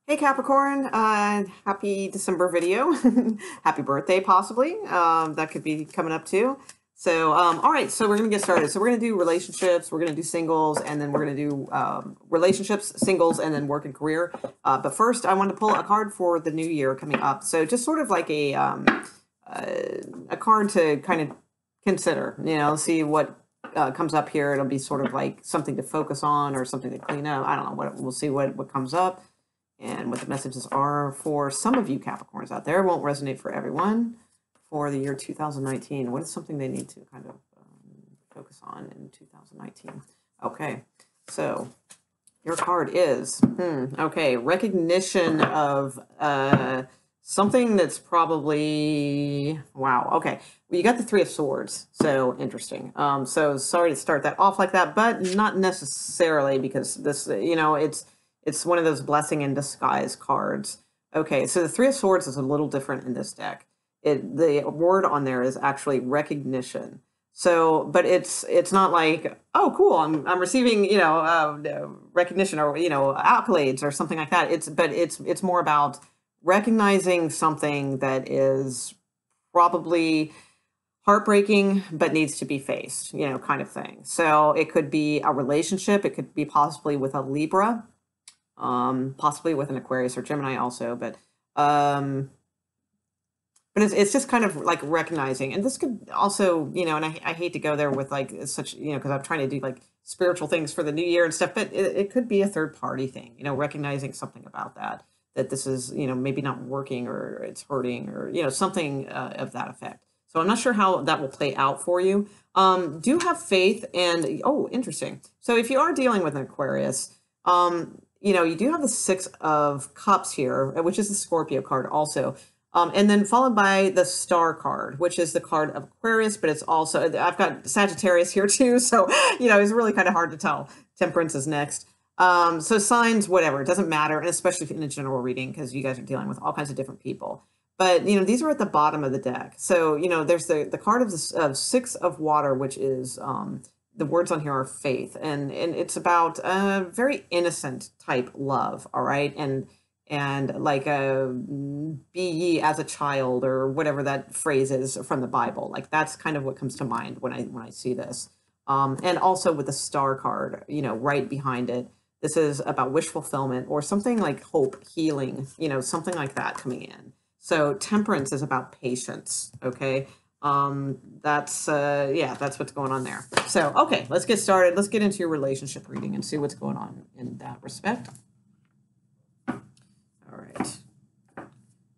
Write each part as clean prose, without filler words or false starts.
Hey Capricorn, happy December video. Happy birthday, possibly. That could be coming up too. So, all right, so we're gonna get started. So we're gonna do relationships, we're gonna do singles, and then we're gonna do relationships, singles, and then work and career. But first, I want to pull a card for the new year coming up. So just sort of like a card to kind of consider, see what comes up here. It'll be sort of like something to focus on or something to clean up. I don't know what we'll see what comes up and what the messages are for some of you Capricorns out there. It won't resonate for everyone for the year 2019. What is something they need to kind of focus on in 2019? Okay, so your card is, okay, recognition of something that's probably, wow, okay. Well, you got the Three of Swords, so interesting. So sorry to start that off like that, but not necessarily because this, it's one of those blessing in disguise cards. Okay, so the Three of Swords is a little different in this deck. The word on there is actually recognition. So, but it's not like, oh, cool, I'm receiving recognition or accolades or something like that. It's more about recognizing something that is probably heartbreaking but needs to be faced, kind of thing. So it could be a relationship. It could be possibly with a Libra, possibly with an Aquarius or Gemini also, but it's just kind of like recognizing, and this could also, and I hate to go there with like such, because I'm trying to do like spiritual things for the new year and stuff, but it could be a third party thing, recognizing something about that this is, maybe not working or it's hurting or, something of that effect. So I'm not sure how that will play out for you. Do have faith and, oh, interesting. So if you are dealing with an Aquarius, you do have the Six of Cups here, which is the Scorpio card also. And then followed by the Star card, which is the card of Aquarius, but it's also, I've got Sagittarius here too. So, it's really kind of hard to tell. Temperance is next. So signs, whatever, it doesn't matter. And especially in a general reading, because you guys are dealing with all kinds of different people. But, these are at the bottom of the deck. So, there's the card of the Six of Water, which is, the words on here are faith. And it's about a very innocent type love, all right? And like be ye as a child or whatever that phrase is from the Bible. Like that's kind of what comes to mind when I see this. And also with the Star card, right behind it, this is about wish fulfillment or something like hope, healing, something like that coming in. So Temperance is about patience. Okay. That's what's going on there. So, okay, let's get started. Let's get into your relationship reading and see what's going on in that respect. All right.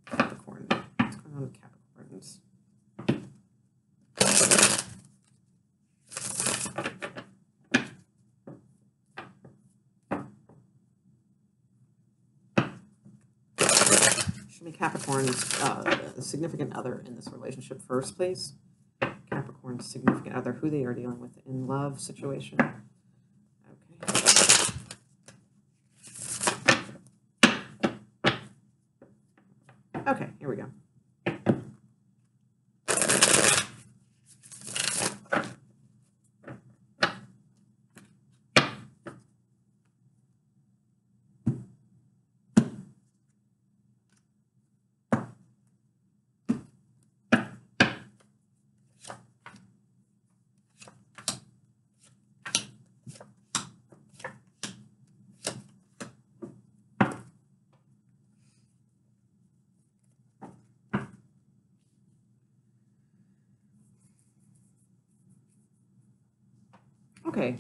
Capricorn. What's going on with Capricorns? Show me Capricorn's significant other in this relationship first, please. Capricorn's significant other, who they are dealing with in love situation. Okay, here we go. Okay.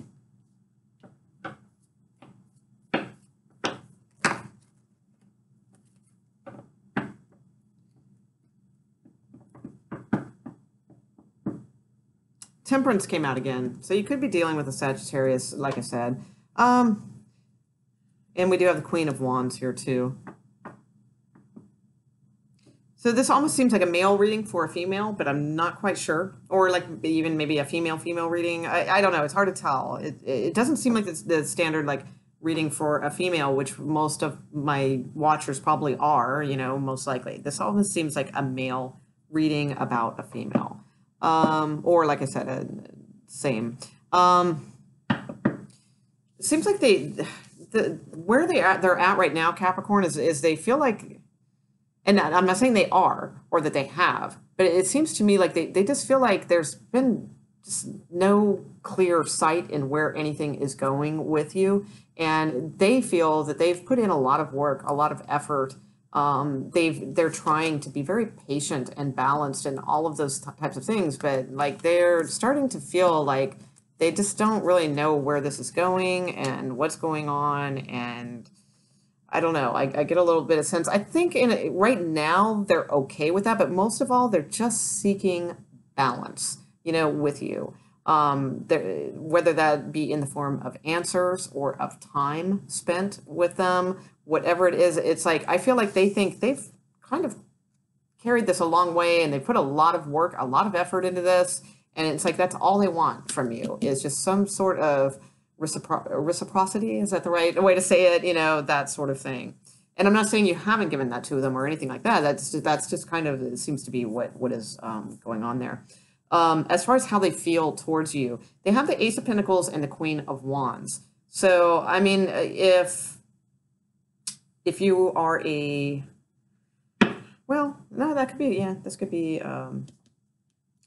Temperance came out again. So you could be dealing with a Sagittarius, like I said. And we do have the Queen of Wands here too. So this almost seems like a male reading for a female, but I'm not quite sure. Or like even maybe a female reading. I don't know. It's hard to tell. It doesn't seem like the standard like reading for a female, which most of my watchers probably are, most likely. This almost seems like a male reading about a female. Or like I said, same. It seems like the where they're at right now, Capricorn, is they feel like, and I'm not saying they are or that they have, but it seems to me like they just feel like there's been just no clear sight in where anything is going with you. And they feel that they've put in a lot of work, a lot of effort. They're trying to be very patient and balanced and all of those types of things, but like they're starting to feel like they just don't really know where this is going and what's going on. And I don't know. I get a little bit of sense. I think right now they're okay with that, but most of all, they're just seeking balance, with you. Whether that be in the form of answers or of time spent with them, whatever it is, it's like I feel like they think they've kind of carried this a long way and they put a lot of work, a lot of effort into this. And it's like that's all they want from you is just some sort of reciprocity. Is that the right way to say it? That sort of thing. And I'm not saying you haven't given that to them or anything like that. That's just kind of it seems to be what is going on there. As far as how they feel towards you, they have the Ace of Pentacles and the Queen of Wands. So I mean, if you are that could be this could be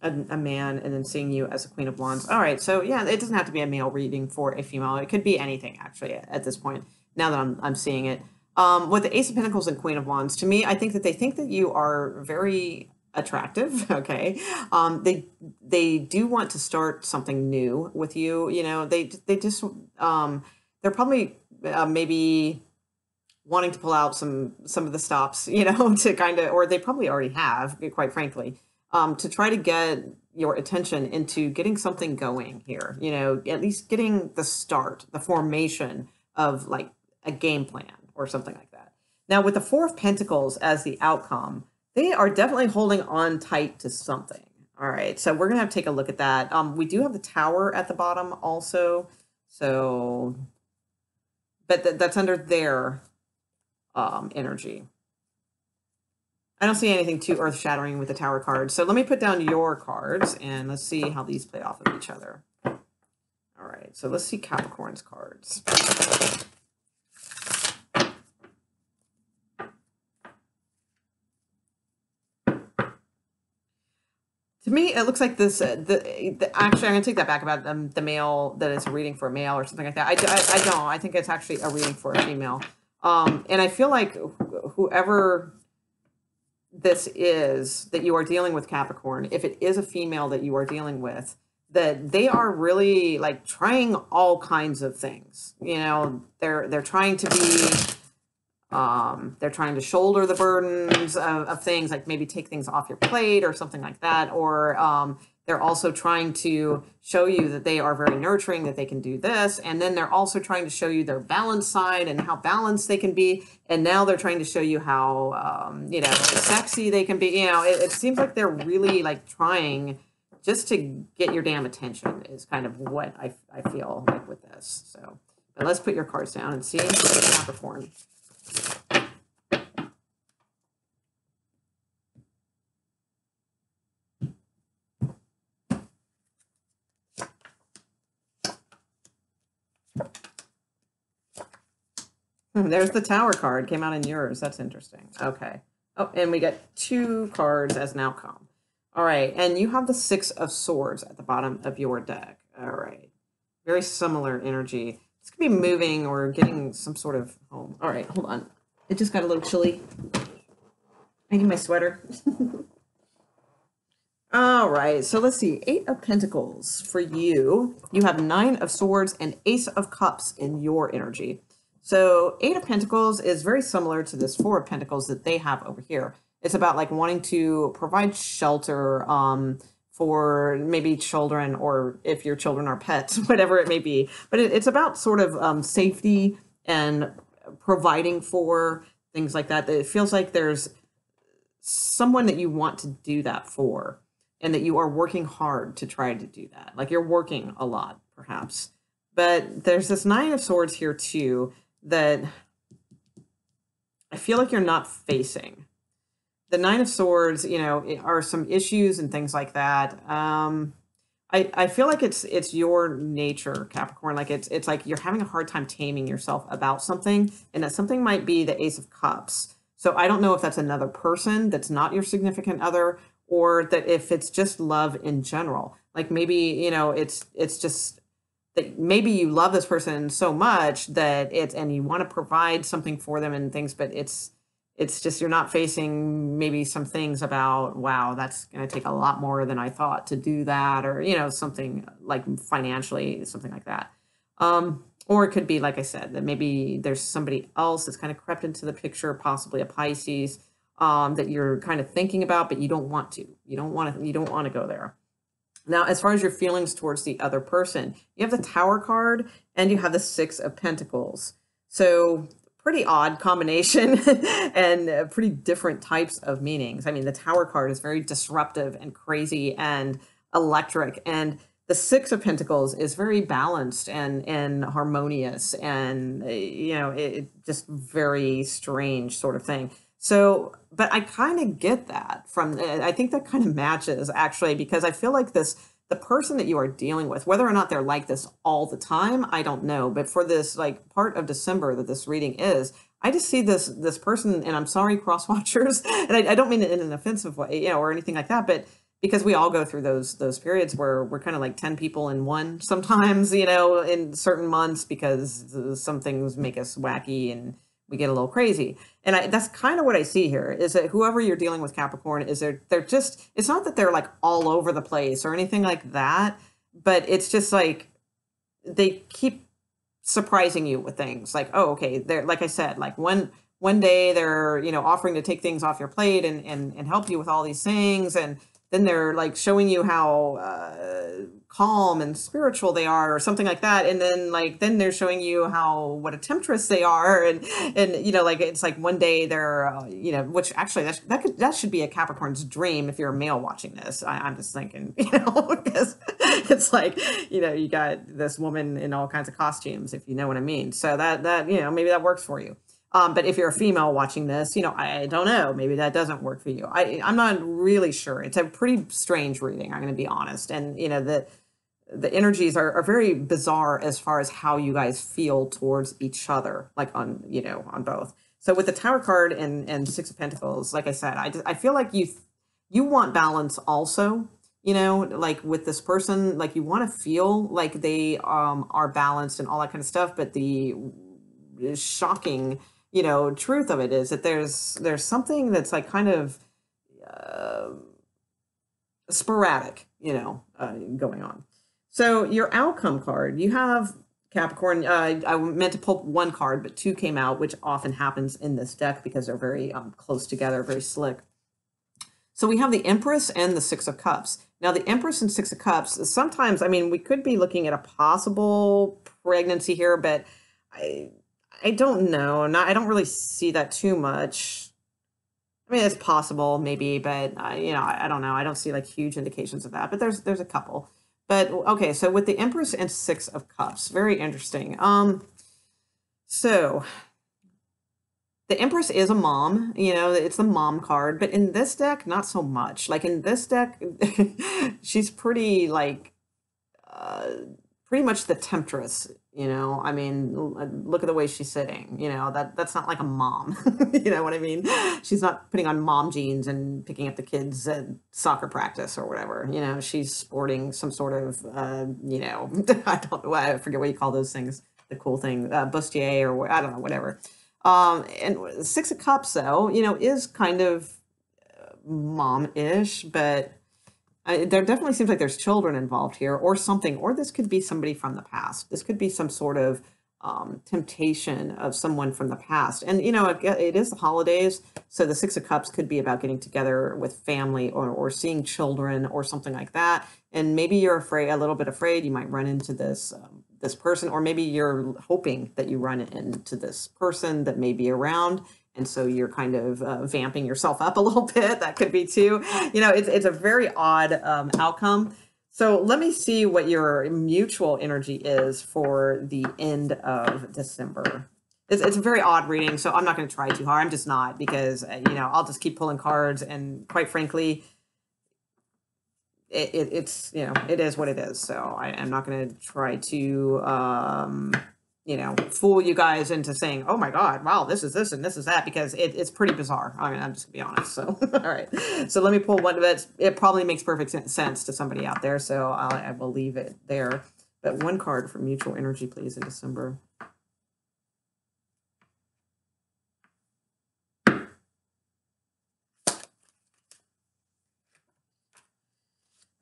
a man and then seeing you as a Queen of Wands. All right, so yeah, it doesn't have to be a male reading for a female. It could be anything actually at this point. Now that I'm seeing it, with the Ace of Pentacles and Queen of Wands, to me, I think that they think that you are very attractive. Okay, they do want to start something new with you. They just they're probably maybe wanting to pull out some of the stops, to kind of, or they probably already have, quite frankly. To try to get your attention into getting something going here, at least getting the start, the formation of like a game plan or something like that. Now, with the Four of Pentacles as the outcome, they are definitely holding on tight to something. All right, so we're going to have to take a look at that. We do have the Tower at the bottom also. So, but that's under their energy. I don't see anything too earth-shattering with the Tower card. So let me put down your cards, and let's see how these play off of each other. All right, so let's see Capricorn's cards. To me, it looks like this. Actually, I'm going to take that back about the male, that it's a reading for a male or something like that. I don't. I think it's actually a reading for a female. And I feel like whoever this is that you are dealing with, Capricorn, if it is a female that you are dealing with, that they are really like trying all kinds of things. They're trying to be they're trying to shoulder the burdens of things, like maybe take things off your plate or something like that, or they're also trying to show you that they are very nurturing, that they can do this. And then they're also trying to show you their balanced side and how balanced they can be. And now they're trying to show you how, sexy they can be. It seems like they're really like trying just to get your damn attention is kind of what I feel like with this. So, but let's put your cards down and see Capricorn. There's the Tower card, came out in yours. That's interesting. Okay. Oh, and we get 2 cards as an outcome. All right, and you have the Six of Swords at the bottom of your deck. All right. Very similar energy. This could be moving or getting some sort of home. All right, hold on. It just got a little chilly. I need my sweater. All right, so let's see. 8 of Pentacles for you. You have 9 of Swords and Ace of Cups in your energy. So 8 of Pentacles is very similar to this 4 of Pentacles that they have over here. It's about like wanting to provide shelter for maybe children, or if your children are pets, whatever it may be. But it's about sort of safety and providing for things like that. It feels like there's someone that you want to do that for, and that you are working hard to try to do that. Like you're working a lot, perhaps. But there's this 9 of Swords here too that I feel like you're not facing. The 9 of Swords, are some issues and things like that. I feel like it's your nature, Capricorn. Like it's like you're having a hard time taming yourself about something, and that something might be the Ace of Cups. So I don't know if that's another person that's not your significant other, or that if it's just love in general. Like maybe, it's just that maybe you love this person so much that it's and you want to provide something for them and things, but it's just you're not facing maybe some things about, wow, that's going to take a lot more than I thought to do that, or something like financially, something like that. Or it could be, like I said, that maybe there's somebody else that's kind of crept into the picture, possibly a Pisces, that you're kind of thinking about, but you don't want to. You don't want to go there. Now, as far as your feelings towards the other person, you have the Tower card and you have the Six of Pentacles. So pretty odd combination and pretty different types of meanings. I mean, the Tower card is very disruptive and crazy and electric, and the Six of Pentacles is very balanced and harmonious, and it just very strange sort of thing. So, but I kind of get that from, I think that kind of matches actually, because I feel like the person that you are dealing with, whether or not they're like this all the time, I don't know. But for this like part of December that this reading is, I just see this person, and I'm sorry, cross watchers, and I don't mean it in an offensive way, or anything like that, but because we all go through those periods where we're kind of like 10 people in one sometimes, in certain months, because some things make us wacky and we get a little crazy. And that's kind of what I see here, is that whoever you're dealing with, Capricorn, is they're just, it's not that they're like all over the place or anything like that, but it's just like they keep surprising you with things like, oh, okay, they're, like I said, like one day they're, offering to take things off your plate and help you with all these things, and then they're like showing you how calm and spiritual they are, or something like that, and then they're showing you what a temptress they are, and like it's like one day they're which actually that should be a Capricorn's dream if you're a male watching this. I'm just thinking, because it's like you got this woman in all kinds of costumes, if you know what I mean. So that maybe that works for you. But if you're a female watching this, I don't know, maybe that doesn't work for you. I'm not really sure. It's a pretty strange reading, I'm going to be honest. And, the energies are very bizarre as far as how you guys feel towards each other, like on both. So with the Tower card and Six of Pentacles, like I said, I feel like you want balance also, like with this person, like you want to feel like they are balanced and all that kind of stuff. But the shocking truth of it is that there's something that's like kind of sporadic, going on. So your outcome card, you have Capricorn. I meant to pull one card, but two came out, which often happens in this deck because they're very close together, very slick. So we have the Empress and the Six of Cups. Now the Empress and Six of Cups, sometimes, I mean, we could be looking at a possible pregnancy here, but I don't know. I don't really see that too much. I mean, it's possible, maybe, but I don't know. I don't see like huge indications of that. But there's a couple. But okay, so with the Empress and Six of Cups, very interesting. So the Empress is a mom. It's the mom card. But in this deck, not so much. Like in this deck, she's pretty like pretty much the temptress. I mean, look at the way she's sitting, that's not like a mom, you know what I mean? She's not putting on mom jeans and picking up the kids at soccer practice or whatever, she's sporting some sort of, I don't know, I forget what you call those things, the cool thing, bustier or I don't know, whatever. And Six of Cups though, is kind of mom-ish, but there definitely seems like there's children involved here or something, or this could be somebody from the past. This could be some sort of temptation of someone from the past. And, it is the holidays. So the Six of Cups could be about getting together with family or seeing children or something like that. And maybe you're a little bit afraid you might run into this person, or maybe you're hoping that you run into this person that may be around. And so you're kind of vamping yourself up a little bit. That could be too. It's a very odd outcome. So let me see what your mutual energy is for the end of December. It's a very odd reading, so I'm not going to try too hard. I'm just not, because, I'll just keep pulling cards. And quite frankly, it's, you know, it is what it is. So I'm not going to try to, you know, fool you guys into saying, oh my God, wow, this is this and this is that, because it's pretty bizarre. I mean, I'm just gonna be honest. So, all right. So let me pull one of it. It probably makes perfect sense to somebody out there. So I will leave it there. But one card for mutual energy, please, in December.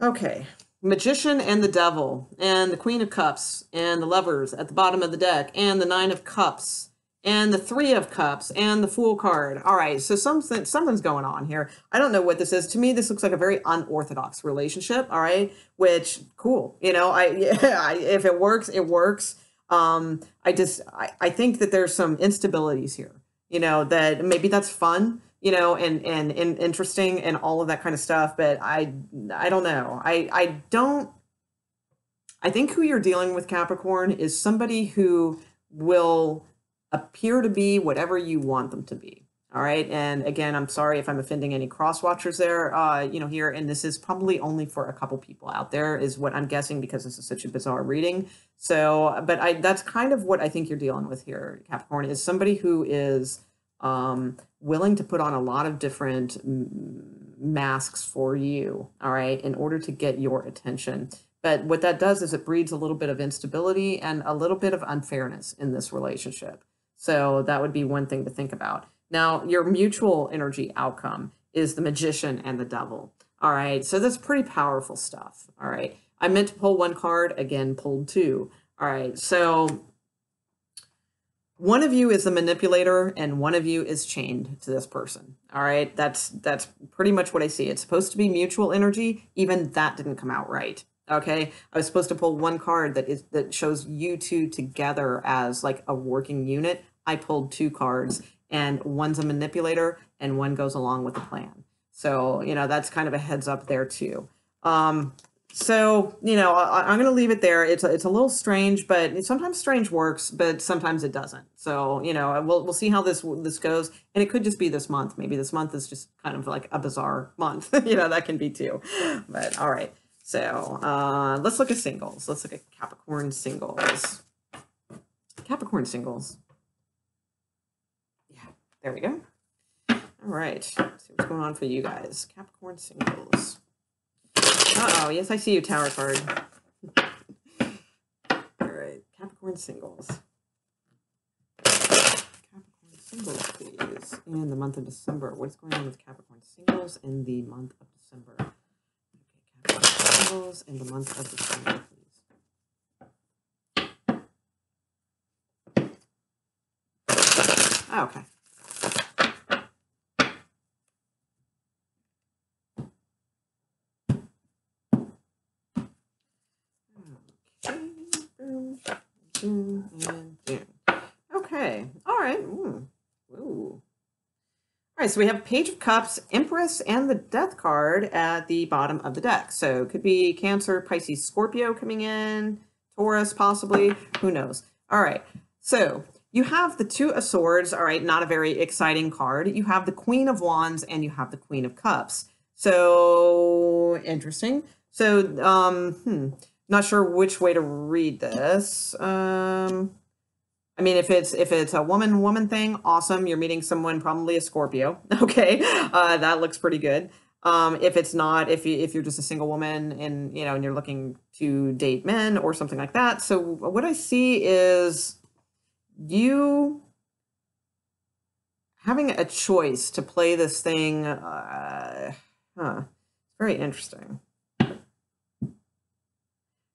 Okay. Magician and the Devil, and the Queen of Cups, and the Lovers at the bottom of the deck, and the Nine of Cups, and the Three of Cups, and the Fool card. All right, so something's going on here. I don't know what this is. To me, this looks like a very unorthodox relationship. All right, which cool. You know, if it works, it works. I think that there's some instabilities here. You know, that maybe that's fun, you know, and interesting and all of that kind of stuff. But I don't know. I think who you're dealing with, Capricorn, is somebody who will appear to be whatever you want them to be. All right. And again, I'm sorry if I'm offending any cross watchers there, you know, here. And this is probably only for a couple people out there is what I'm guessing, because this is such a bizarre reading. So, but that's kind of what I think you're dealing with here, Capricorn, is somebody who is willing to put on a lot of different masks for you. All right. In order to get your attention. But what that does is it breeds a little bit of instability and a little bit of unfairness in this relationship. So that would be one thing to think about. Now, your mutual energy outcome is the Magician and the Devil. All right, so that's pretty powerful stuff. All right, I meant to pull one card, again, pulled two. All right, so one of you is the manipulator and one of you is chained to this person. All right, that's pretty much what I see. It's supposed to be mutual energy. Even that didn't come out right. Okay, I was supposed to pull one card that shows you two together as like a working unit. I pulled two cards, and one's a manipulator and one goes along with the plan. So, you know, that's kind of a heads up there too. So, you know, I'm going to leave it there. It's a little strange, but sometimes strange works, but sometimes it doesn't. So, you know, we'll see how this goes. And it could just be this month. Maybe this month is just kind of like a bizarre month. You know, that can be too. But all right. So let's look at singles. Let's look at Capricorn singles. Capricorn singles. Yeah, there we go. All right. Let's see what's going on for you guys. Capricorn singles. Uh-oh, yes, I see you, Tower card. All right, Capricorn singles. Capricorn singles, please. In the month of December. What's going on with Capricorn singles in the month of December? Singles in the month of December, please. Okay. Okay. All right. Ooh. All right, so we have Page of Cups, Empress, and the Death card at the bottom of the deck. So it could be Cancer, Pisces, Scorpio coming in, Taurus possibly, who knows. All right, so you have the Two of Swords, all right, not a very exciting card. You have the Queen of Wands and you have the Queen of Cups. So interesting. So, not sure which way to read this. I mean, if it's a woman thing, awesome. You're meeting someone, probably a Scorpio. Okay, that looks pretty good. If it's not, if you're just a single woman and, you know, and you're looking to date men or something like that. So what I see is you having a choice to play this thing. Very interesting.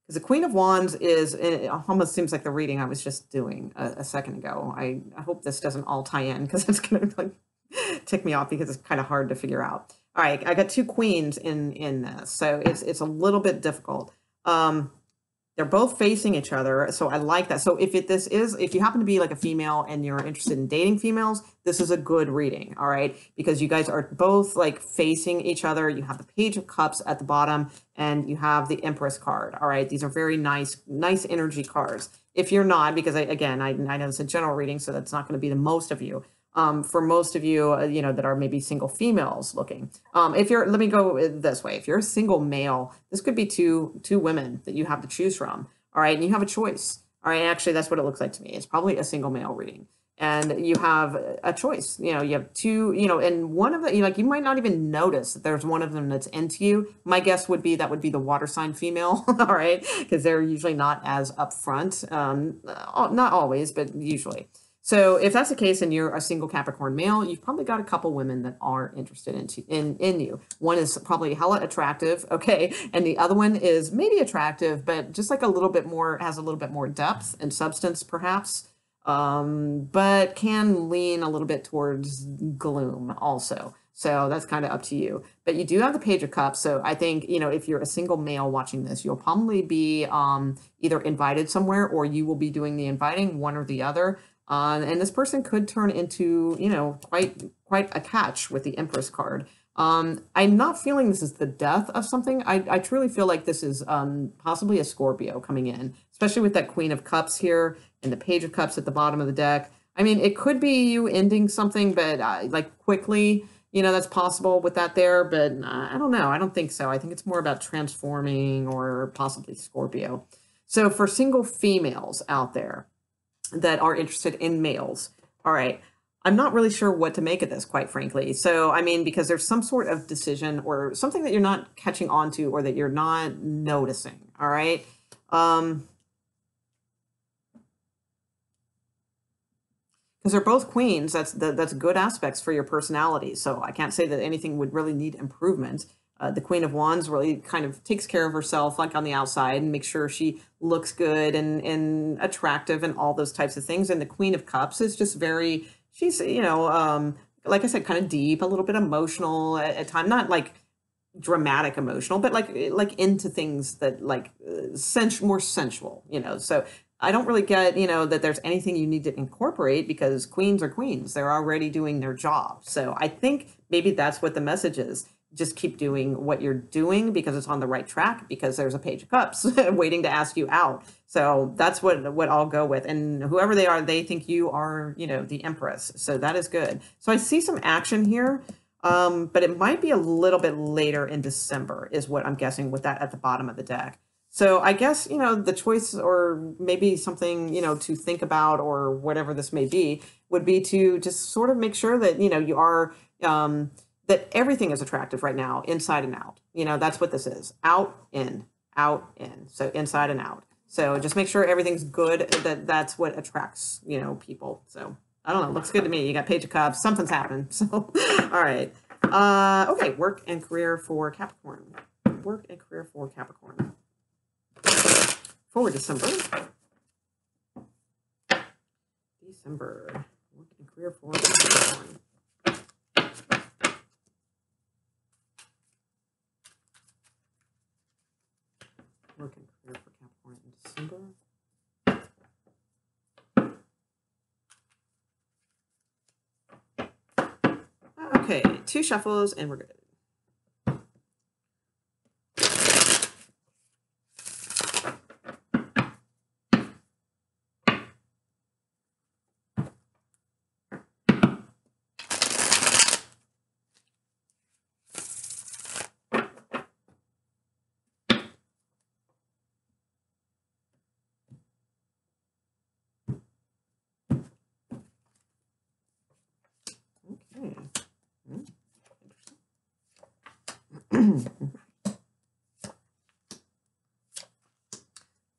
The Queen of Wands is, it almost seems like the reading I was just doing a second ago. I hope this doesn't all tie in, because it's going to like tick me off, because it's kind of hard to figure out. All right, I got two queens in this, so it's a little bit difficult. They're both facing each other, so I like that. So if you happen to be like a female and you're interested in dating females, this is a good reading, all right? Because you guys are both like facing each other. You have the Page of Cups at the bottom, and you have the Empress card, all right? These are very nice energy cards. If you're not, because I know it's a general reading, so that's not going to be the most of you. for most of you, you know, that are maybe single females looking. If you're, let me go this way. If you're a single male, this could be two women that you have to choose from. All right. And you have a choice. All right. Actually, that's what it looks like to me. It's probably a single male reading. And you have a choice, you know, you have two, you know, and one of the, you know, like, you might not even notice that there's one of them that's into you. My guess would be that would be the water sign female. All right. Because they're usually not as upfront. Not always, but usually. So if that's the case and you're a single Capricorn male, you've probably got a couple women that are interested in you. One is probably hella attractive, okay, and the other one is maybe attractive, but just like a little bit more, has a little bit more depth and substance, perhaps, but can lean a little bit towards gloom also. So that's kind of up to you. But you do have the Page of Cups. So I think, you know, if you're a single male watching this, you'll probably be either invited somewhere or you will be doing the inviting, one or the other. And this person could turn into, you know, quite a catch with the Empress card. I'm not feeling this is the death of something. I truly feel like this is possibly a Scorpio coming in, especially with that Queen of Cups here and the Page of Cups at the bottom of the deck. I mean, it could be you ending something, but like quickly, you know, that's possible with that there. But I don't know. I don't think so. I think it's more about transforming or possibly Scorpio. So for single females out there that are interested in males. All right. I'm not really sure what to make of this, quite frankly. So, I mean, because there's some sort of decision or something that you're not catching on to or that you're not noticing. All right. Because they're both queens, that's good aspects for your personality. So I can't say that anything would really need improvement. The Queen of Wands really kind of takes care of herself, like on the outside, and makes sure she looks good and attractive and all those types of things. And the Queen of Cups is just very, she's, you know, like I said, kind of deep, a little bit emotional at times, not like dramatic emotional, but like into things that like more sensual, you know. So I don't really get, you know, that there's anything you need to incorporate because queens are queens. They're already doing their job. So I think maybe that's what the message is. Just keep doing what you're doing because it's on the right track, because there's a Page of Cups waiting to ask you out. So that's what I'll go with. And whoever they are, they think you are, you know, the Empress. So that is good. So I see some action here, but it might be a little bit later in December is what I'm guessing with that at the bottom of the deck. So I guess, you know, the choice or maybe something, you know, to think about or whatever this may be would be to just sort of make sure that, you know, you are, that everything is attractive right now, inside and out. You know, that's what this is. Out, in, out, in. So inside and out. So just make sure everything's good. That's what attracts, you know, people. So I don't know. Looks good to me. You got Page of Cups. Something's happened. So, all right. Okay. Work and career for Capricorn. Work and career for Capricorn. For December. December. Work and career for Capricorn. Work and career for Capricorn in December. Okay, 2 shuffles and we're good.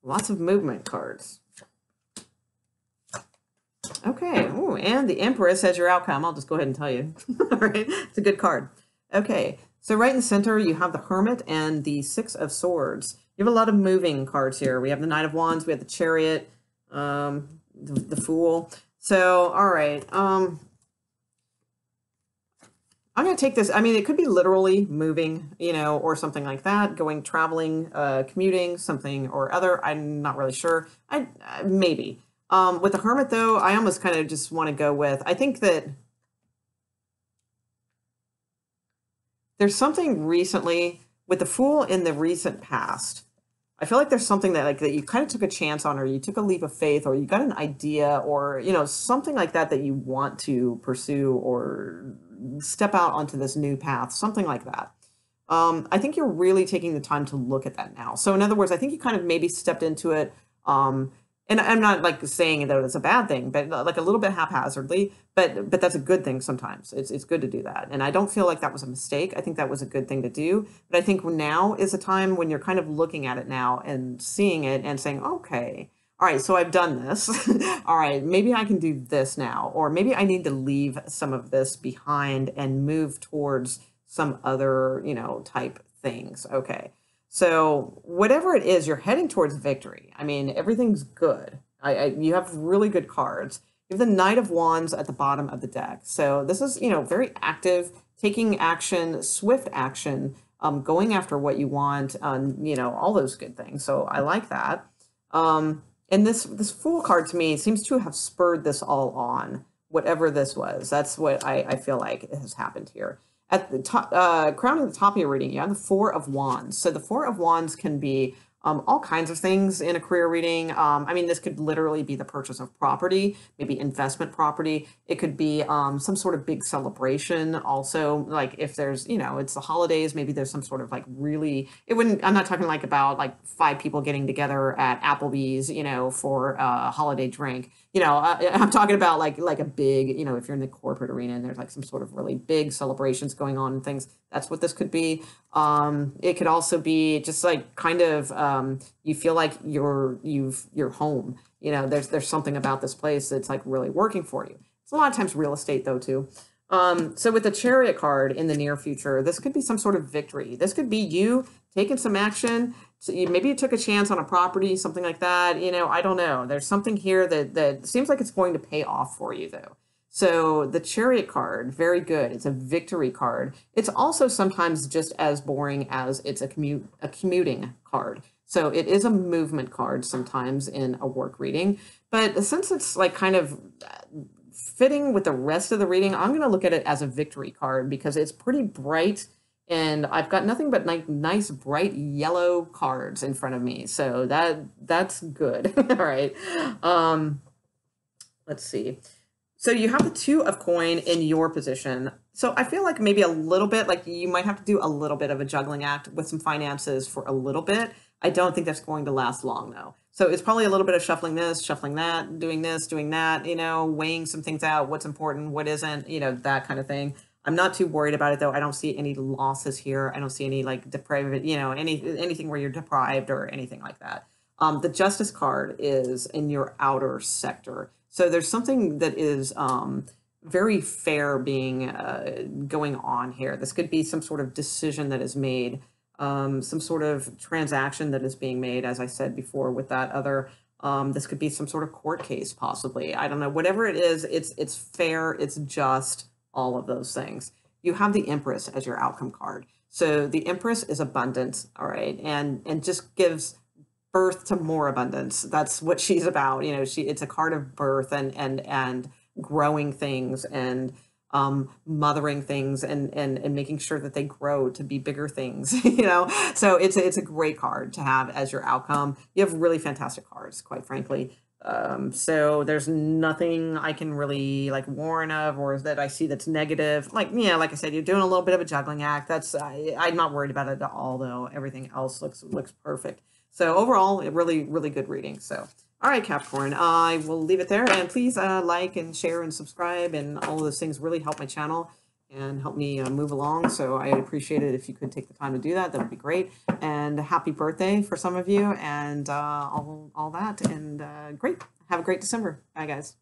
Lots of movement cards. Okay. Ooh, and the Empress has your outcome. I'll just go ahead and tell you. All right. It's a good card. Okay. So right in the center, you have the Hermit and the 6 of Swords. You have a lot of moving cards here. We have the Knight of Wands. We have the Chariot, the Fool. So, all right. I'm going to take this. I mean, it could be literally moving, you know, or something like that, going, traveling, commuting, something or other. I'm not really sure. Maybe. With the Hermit, though, I almost kind of just want to go with, I think that there's something recently with the Fool in the recent past. I feel like there's something that like that you kind of took a chance on, or you took a leap of faith, or you got an idea, or something like that that you want to pursue or step out onto this new path, something like that. I think you're really taking the time to look at that now. So in other words, I think you kind of maybe stepped into it. And I'm not like saying that it's a bad thing, but like a little bit haphazardly, but that's a good thing sometimes. It's good to do that. And I don't feel like that was a mistake. I think that was a good thing to do. But I think now is a time when you're kind of looking at it now and seeing it and saying, okay, all right, so I've done this. All right, maybe I can do this now, or maybe I need to leave some of this behind and move towards some other, type things. Okay. So whatever it is, you're heading towards victory. I mean, everything's good. You have really good cards. You have the Knight of Wands at the bottom of the deck. So this is, very active, taking action, swift action, going after what you want, all those good things. So I like that. And this Fool card to me seems to have spurred this all on, whatever this was. That's what I feel like has happened here. At the top, crowning the top of your reading, you have the Four of Wands. So the Four of Wands can be all kinds of things in a career reading. I mean, this could literally be the purchase of property, maybe investment property. It could be some sort of big celebration. Also, like if there's, it's the holidays, maybe there's some sort of like really, I'm not talking like about like 5 people getting together at Applebee's, for a holiday drink. I'm talking about like a big, if you're in the corporate arena and there's like some sort of really big celebrations going on and things, that's what this could be. It could also be just like kind of you feel like you're home. There's something about this place that's like really working for you. It's a lot of times real estate though too. So with the Chariot card in the near future, this could be some sort of victory. This could be you taking some action. So maybe you took a chance on a property, something like that. I don't know. There's something here that seems like it's going to pay off for you though. So the Chariot card, very good. It's a victory card. It's also sometimes just as boring as it's a commuting card. So it is a movement card sometimes in a work reading. But since it's like kind of fitting with the rest of the reading, I'm going to look at it as a victory card because it's pretty bright. And I've got nothing but nice, bright yellow cards in front of me. So that's good. All right. Let's see. So you have the 2 of coin in your position. So I feel like maybe a little bit, like you might have to do a little bit of a juggling act with some finances for a little bit. I don't think that's going to last long though. So it's probably a little bit of shuffling this, shuffling that, doing this, doing that, weighing some things out, what's important, what isn't, that kind of thing. I'm not too worried about it though. I don't see any losses here. I don't see any like deprived, anything where you're deprived or anything like that. The Justice card is in your outer sector. So there's something that is very fair being going on here. This could be some sort of decision that is made, some sort of transaction that is being made, as I said before, with that other. This could be some sort of court case, possibly. I don't know. Whatever it is, it's fair, it's just, all of those things. You have the Empress as your outcome card. So the Empress is abundance, all right, and just gives birth to more abundance. That's what she's about. It's a card of birth and growing things and mothering things and making sure that they grow to be bigger things. So it's a great card to have as your outcome. You have really fantastic cards, quite frankly. So there's nothing I can really like warn of or that I see that's negative. Like I said, you're doing a little bit of a juggling act. I'm not worried about it at all though. Everything else looks perfect. So overall, a really, really good reading. So, all right, Capricorn, I will leave it there. And please like and share and subscribe. And all of those things really help my channel and help me move along. So I appreciate it if you could take the time to do that. That would be great. And happy birthday for some of you and all that. And great. Have a great December. Bye, guys.